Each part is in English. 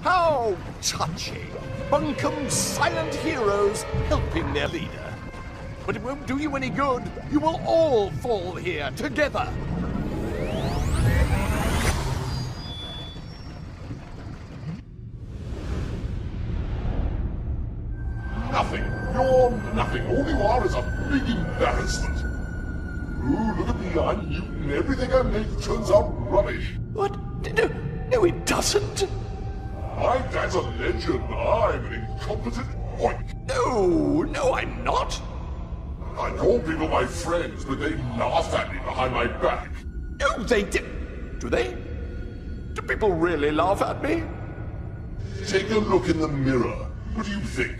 How touching. Bunkum silent heroes helping their leader. But it won't do you any good. You will all fall here together. Nothing. You're nothing. All you are is a big embarrassment. Ooh, look at me. I'm Newton. Everything I make turns out rubbish. What? No, it doesn't. My dad's a legend. I'm an incompetent oink. No, I'm not. I call people my friends, but they laugh at me behind my back. No, they do. Do they? Do people really laugh at me? Take a look in the mirror. What do you think?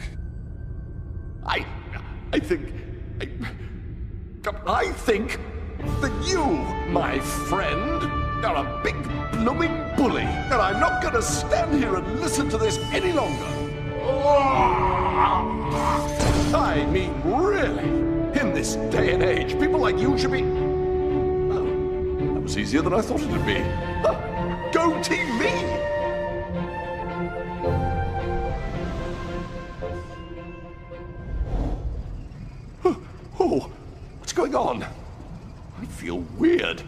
I think that you, my friend, are a big blooming bully, and I'm not going to stand here and listen to this any longer. I mean, really, in this day and age, people like you should be... Oh, that was easier than I thought it would be. Goatee me! Oh, what's going on? I feel weird.